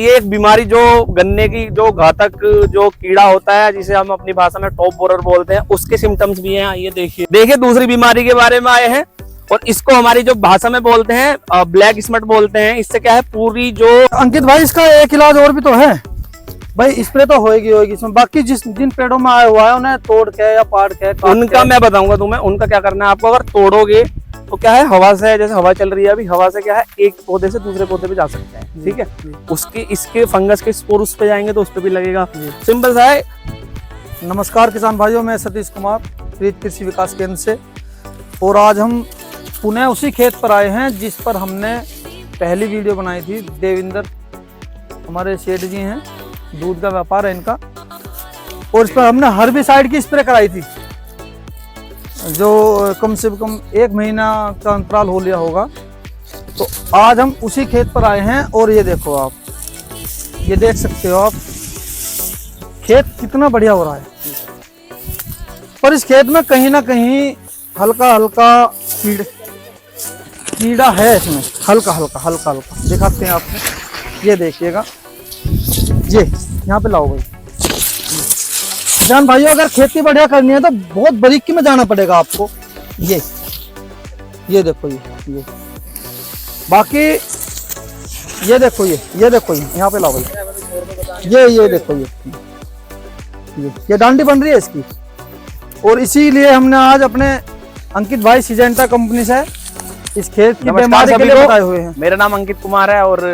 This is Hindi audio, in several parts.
ये एक बीमारी जो गन्ने की जो घातक जो कीड़ा होता है जिसे हम अपनी भाषा में टॉप बोरर बोलते हैं, उसके सिम्टम्स भी हैं। ये देखिए दूसरी बीमारी के बारे में आए हैं और इसको हमारी जो भाषा में बोलते हैं ब्लैक स्मट बोलते हैं। इससे क्या है पूरी जो अंकित भाई इसका एक इलाज और भी तो है भाई, स्प्रे तो होगी इसमें। बाकी जिन पेड़ों में आया हुआ है उन्हें तोड़ के या पाड़ के उनका मैं बताऊंगा तुम्हें। उनका क्या करना है आपको, अगर तोड़ोगे तो क्या है हवा से, जैसे हवा चल रही है अभी, हवा से क्या है एक पौधे से दूसरे पौधे पे जा सकते हैं, ठीक है। उसके इसके फंगस के स्पोर उस पे जाएंगे तो उस पे भी लगेगा, सिंपल सा है। नमस्कार किसान भाइयों, मैं सतीश कुमार प्रीत कृषि विकास केंद्र से, और आज हम पुनः उसी खेत पर आए हैं जिस पर हमने पहली वीडियो बनाई थी। देविंदर हमारे सेठ जी हैं, दूध का व्यापार है इनका, और इस पर हमने हर्बिसाइड की स्प्रे कराई थी जो कम से कम 1 महीना का अंतराल हो लिया होगा। तो आज हम उसी खेत पर आए हैं और ये देखो आप, ये देख सकते हो आप खेत कितना बढ़िया हो रहा है। पर इस खेत में कहीं ना कहीं हल्का हल्का कीड़ा है, इसमें हल्का हल्का दिखाते हैं आपको, ये देखिएगा, ये यहाँ पे लाओ भाई। किसान भाइयों, अगर खेती बढ़िया करनी है तो बहुत बारीकी में जाना पड़ेगा आपको। ये देखो ये बाकी ये देखो ये देखो यहाँ पे लाओ भाई, ये देखो ये डांडी बन रही है इसकी। और इसीलिए हमने आज अपने अंकित भाई सिजेंटा कंपनी से इस खेत की बीमारी के लिए बताए हुए हैं। मेरा नाम अंकित कुमार है और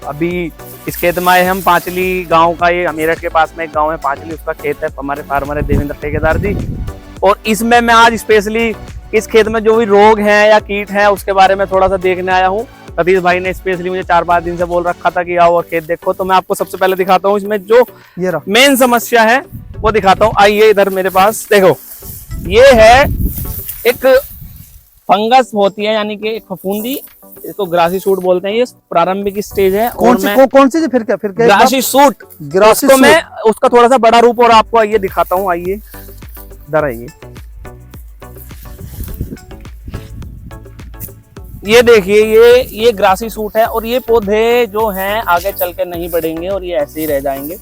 अभी इस खेत में आए हम पांचली गांव का, ये मेरठ के पास में एक गांव है पांचली, उसका खेत है। हमारे फार्मर है देवेंद्र ठेकेदार जी, और इसमें मैं आज स्पेशली इस खेत में जो भी रोग हैं या कीट हैं उसके बारे में थोड़ा सा देखने आया हूँ। सतीश भाई ने स्पेशली मुझे 4-5 दिन से बोल रखा था कि आओ और खेत देखो, तो मैं आपको सबसे पहले दिखाता हूँ इसमें जो मेन समस्या है वो दिखाता हूँ। आइए इधर मेरे पास देखो, ये है एक फंगस होती है, यानी कि एक फफूंदी, इसको ग्रासी सूट बोलते हैं। ये प्रारंभिक स्टेज है। कौन सी फिर क्या ग्रासी सूट, मैं उसका थोड़ा सा बड़ा रूप और आपको आइए दिखाता हूँ। आइए इधर आइए, ये देखिए ये ग्रासी सूट है, और ये पौधे जो हैं आगे चल के नहीं बढ़ेंगे और ये ऐसे ही रह जाएंगे,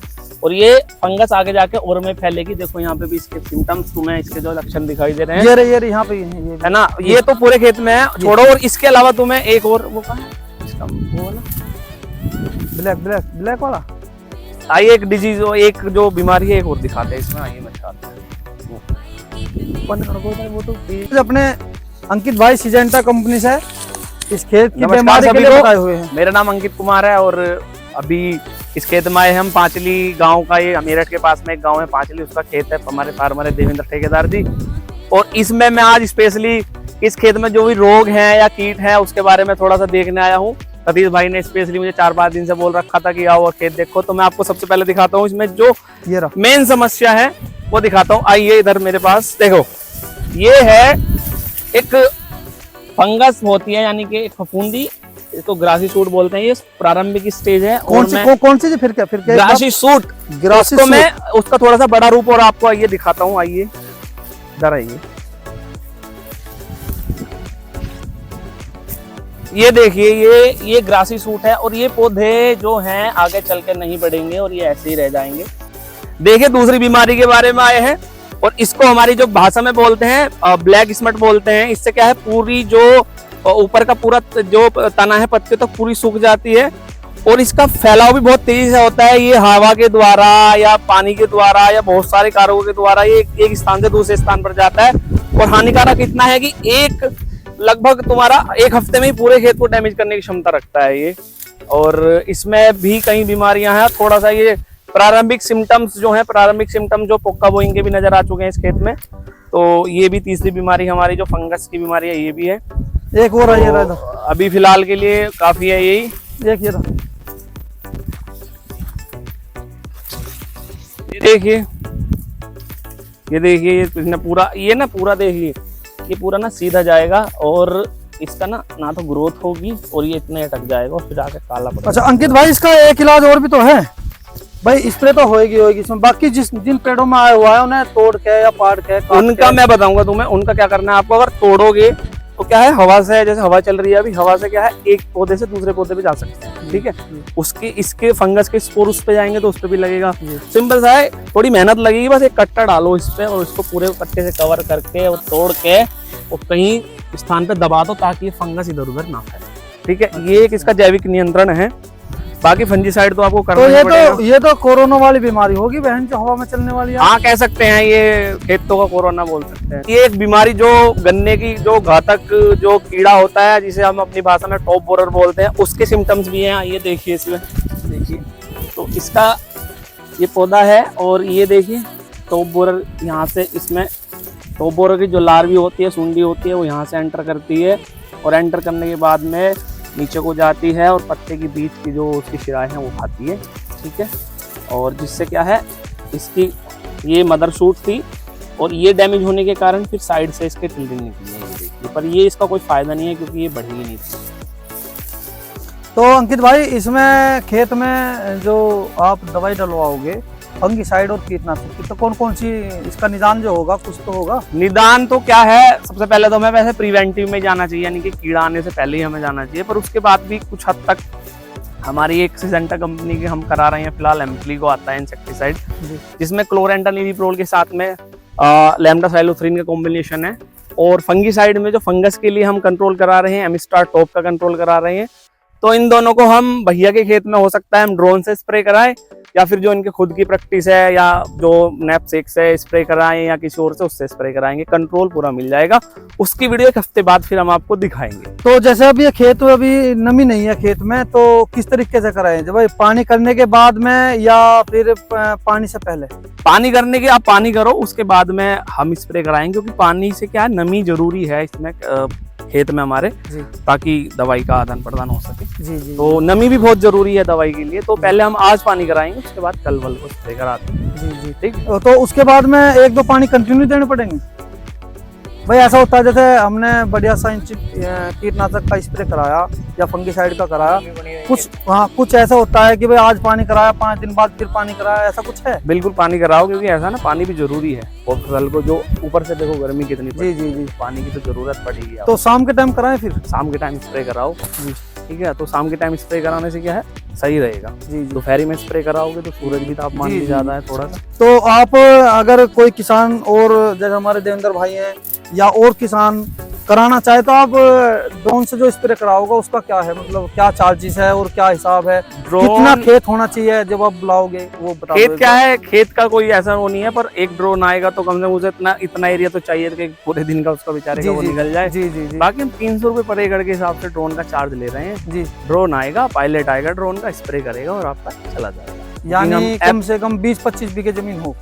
और ये फंगस आगे जाके और में फैलेगी। देखो यहाँ पे भी इसके सिम्टम्स तुम्हें, इसके जो लक्षण दिखाई दे रहे हैं, ये यहाँ पे है ना। ये तो पूरे खेत में है, छोड़ो। और इसके अलावा तुम्हें एक और वो कहाँ है इसका, वो वाला ब्लैक वाला, आइए एक डिजीज, एक जो बीमारी है एक और दिखाते हैं इसमें। आइए मैं दिखाता हूँ। अपने अंकित भाई सिजेंटा कंपनी से इस खेत की बीमारी के लिए बताए हुए हैं। मेरा नाम अंकित कुमार है और अभी इस खेत में आए हम पांचली गांव का, ये मेरठ के पास में एक गांव है पांचली, उसका खेत है। हमारे फार्मर है देवेंद्र ठेकेदार जी, और इसमें मैं आज स्पेशली इस खेत में जो भी रोग हैं या कीट हैं उसके बारे में थोड़ा सा देखने आया हूँ। सतीश भाई ने स्पेशली मुझे 4-5 दिन से बोल रखा था कि आओ और खेत देखो, तो मैं आपको सबसे पहले दिखाता हूँ इसमें जो मेन समस्या है वो दिखाता हूँ। आइए इधर मेरे पास देखो, ये है एक फंगस होती है, यानी कि एक फफूंदी, इसको ग्रासी सूट बोलते हैं। ये प्रारंभिक स्टेज है। कौन सी फिर क्या ग्रासी सूट, मैं उसका थोड़ा सा बड़ा रूप और आपको आइए दिखाता हूँ। आइए इधर आइए, ये देखिए ये ग्रासी सूट है, और ये पौधे जो हैं आगे चल के नहीं बढ़ेंगे और ये ऐसे ही रह जाएंगे। देखिए दूसरी बीमारी के बारे में आए हैं, और इसको हमारी जो भाषा में बोलते हैं ब्लैक स्मट बोलते हैं। इससे क्या है पूरी जो ऊपर का पूरा जो तना है पत्ते तक पूरी सूख जाती है, और इसका फैलाव भी बहुत तेजी से होता है। ये हवा के द्वारा या पानी के द्वारा या बहुत सारे कारकों के द्वारा ये एक स्थान से दूसरे स्थान पर जाता है, और हानिकारक इतना है कि लगभग तुम्हारा 1 हफ्ते में ही पूरे खेत को डैमेज करने की क्षमता रखता है ये। और इसमें भी कई बीमारियां हैं। थोड़ा सा ये प्रारंभिक सिम्टम्स जो हैं, प्रारंभिक सिम्टम्स जो पोक्का बोइंग के भी नजर आ चुके हैं इस खेत में, तो ये भी तीसरी बीमारी हमारी जो फंगस की बीमारी है ये भी है। एक और है, तो अभी फिलहाल के लिए काफी है यही। देखिए ये देखिए इसने पूरा देखिए ये पूरा ना सीधा जाएगा, और इसका ना तो ग्रोथ होगी और ये इतना अटक जाएगा और फिर आके काला पड़ेगा। अच्छा अंकित भाई, इसका एक इलाज और भी तो है भाई, स्प्रे तो होगी इसमें। बाकी जिन पेड़ों में आया हुआ है उन्हें तोड़ के या पाड़ के उनका मैं बताऊंगा तुम्हें। उनका क्या करना है आपको, अगर तोड़ोगे तो क्या है, हवा से, जैसे हवा चल रही है अभी, हवा से क्या है एक पौधे से दूसरे पौधे पे जा सकते हैं, ठीक है। उसके इसके फंगस के स्पोर उस पे जाएंगे तो उस पे भी लगेगा। सिंपल सा है, थोड़ी मेहनत लगेगी, बस एक कट्टा डालो इस पे और इसको पूरे कट्टे से कवर करके और तोड़ के और कहीं स्थान पे दबा दो ताकि ये फंगस इधर उधर ना फैले, ठीक है। ये एक इसका जैविक नियंत्रण है। बाकी फंजीसाइड तो आपको करना ही पड़ेगा। ये तो कोरोना वाली बीमारी होगी बहन, जो हवा में चलने वाली। हाँ कह सकते हैं, ये खेतों का कोरोना बोल सकते हैं। ये एक बीमारी जो गन्ने की जो घातक जो कीड़ा होता है, जिसे हम अपनी भाषा में टॉप बोरर बोलते हैं, उसके सिम्टम्स भी हैं। ये देखिए इसमें, देखिए तो इसका ये पौधा है और ये देखिए टॉप बोरर, यहाँ से इसमें टॉप बोरर की जो लार्वी होती है, सूंडी होती है, वो यहाँ से एंटर करती है और एंटर करने के बाद में नीचे को जाती है और पत्ते के बीच की जो उसकी शिराएं हैं वो खाती है, ठीक है। और जिससे क्या है, इसकी ये मदर शूट थी और ये डैमेज होने के कारण फिर साइड से इसके टिल्डिंग निकली है, ये देखिए। पर ये इसका कोई फायदा नहीं है क्योंकि ये बढ़ी ही नहीं थी। तो अंकित भाई, इसमें खेत में जो आप दवाई डलवाओगे फंगीसाइड और कीटनाशक, तो कौन कौन सी इसका निदान जो होगा, कुछ तो होगा? निदान तो क्या है, सबसे पहले तो हमें वैसे प्रिवेंटिव में जाना चाहिए, यानी कि कीड़ा आने से पहले ही हमें जाना चाहिए। पर उसके बाद भी कुछ हद तक हमारी एक सिजेंटा कंपनी के हम करा रहे हैं फिलहाल, एम्प्लीगो आता है इंसेक्टिसाइड, जिसमें क्लोरेंटानिलीप्रोल के साथ में लैम्डासाइलोथ्रीन का कॉम्बिनेशन है। और फंगीसाइड में जो फंगस के लिए हम कंट्रोल करा रहे हैं, एमिस्टार टॉप का कंट्रोल करा रहे हैं। तो इन दोनों को हम भैया के खेत में हो सकता है हम ड्रोन से स्प्रे कराएं, या फिर जो इनके खुद की प्रैक्टिस है या जो नैपसेक से स्प्रे कराएं या किसी और से उससे स्प्रे कराएंगे, कंट्रोल पूरा मिल जाएगा। उसकी वीडियो एक हफ्ते बाद फिर हम आपको दिखाएंगे। तो जैसे अभी ये खेत में अभी नमी नहीं है खेत में, तो किस तरीके से कराएं? जब भाई पानी करने के बाद में या फिर पानी से पहले? पानी करने के, आप पानी करो उसके बाद में हम स्प्रे कराएंगे, क्योंकि पानी से क्या है, नमी जरूरी है इसमें खेत में हमारे, ताकि दवाई का आदान प्रदान हो सके। जी। तो नमी भी बहुत जरूरी है दवाई के लिए। तो पहले हम आज पानी कराएंगे, उसके बाद कल वल को स्प्रे कराते हैं। जी ठीक। तो उसके बाद में 1-2 पानी कंटिन्यू देने पड़ेंगे भाई? ऐसा होता है जैसे हमने बढ़िया सा कीटनाशक का स्प्रे कराया या फंगीसाइड का कराया, कुछ ऐसा होता है कि भाई आज पानी कराया, 5 दिन बाद फिर पानी कराया, ऐसा कुछ है? बिल्कुल पानी कराओ, क्योंकि ऐसा ना पानी भी जरूरी है। और फसल को जो ऊपर से देखो गर्मी कितनी पड़ी, जी पानी की तो जरूरत पड़ेगी। तो शाम के टाइम कराएं, फिर शाम के टाइम स्प्रे कराओ, ठीक है। तो शाम के टाइम स्प्रे कराने से क्या है, सही रहेगा। जी। दोपहर में स्प्रे कराओगे तो सूरज भी तापमान भी ज्यादा है थोड़ा सा। तो आप अगर कोई किसान और जैसे हमारे देवेंद्र भाई हैं या और किसान कराना चाहे, तो आप ड्रोन से जो स्प्रे कराओगे उसका क्या है, मतलब क्या चार्जेस है और क्या हिसाब है? कितना खेत होना चाहिए जब आप बुलाओगे, वो बता। खेत क्या है, खेत का कोई ऐसा वो नहीं है, पर एक ड्रोन आएगा तो कम से कम उसे इतना एरिया तो चाहिए कि पूरे दिन का उसका बेचारे का वो निकल जाए। जी। बाकी हम 300 रुपए पर एकड़ के हिसाब से ड्रोन का चार्ज ले रहे हैं। जी। ड्रोन आएगा, पायलट आएगा, ड्रोन का स्प्रे करेगा और आपका चला जाएगा। यानी कम से कम 20-25 बीघे जमीन हो।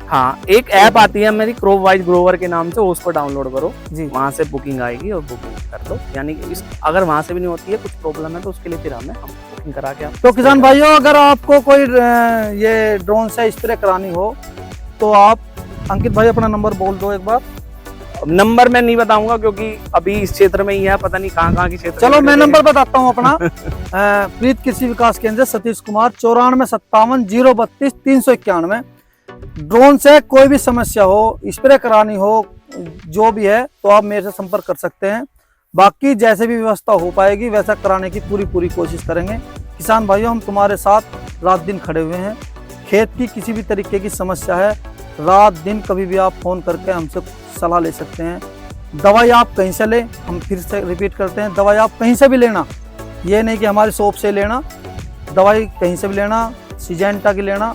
हाँ, एक ऐप आती है मेरी क्रॉप वाइज ग्रोवर के नाम से, उसको डाउनलोड करो जी। वहाँ से बुकिंग आएगी और बुकिंग कर दो। यानी कि अगर वहाँ से भी नहीं होती है, कुछ प्रॉब्लम है, तो उसके लिए फिर हम बुकिंग करा के। तो किसान भाइयों, अगर आपको कोई ये ड्रोन से स्प्रे करानी हो तो आप अंकित भाई अपना नंबर बोल दो एक बार। नंबर मैं नहीं बताऊंगा क्योंकि अभी इस क्षेत्र में ही है, पता नहीं कहाँ की क्षेत्र। चलो मैं नंबर बताता हूँ अपना। प्रीत कृषि विकास केंद्र सतीश कुमार, 9457-032-391। ड्रोन से कोई भी समस्या हो, स्प्रे करानी हो, जो भी है, तो आप मेरे से संपर्क कर सकते हैं। बाकी जैसे भी व्यवस्था हो पाएगी वैसा कराने की पूरी कोशिश करेंगे। किसान भाइयों, हम तुम्हारे साथ रात दिन खड़े हुए हैं। खेत की किसी भी तरीके की समस्या है, रात दिन कभी भी आप फोन करके हमसे सलाह ले सकते हैं। दवाई आप कहीं से लें, हम फिर से रिपीट करते हैं, दवाई आप कहीं से भी लेना, ये नहीं कि हमारी शॉप से लेना, दवाई कहीं से भी लेना, सिजेंटा की लेना,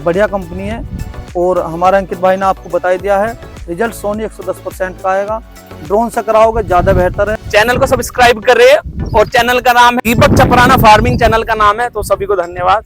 बढ़िया कंपनी है। और हमारे अंकित भाई ने आपको बता दिया है, रिजल्ट सोनी 110% का आएगा। ड्रोन से कराओगे ज्यादा बेहतर है। चैनल को सब्सक्राइब करें, और चैनल का नाम है दीपक चपराना फार्मिंग, चैनल का नाम है। तो सभी को धन्यवाद।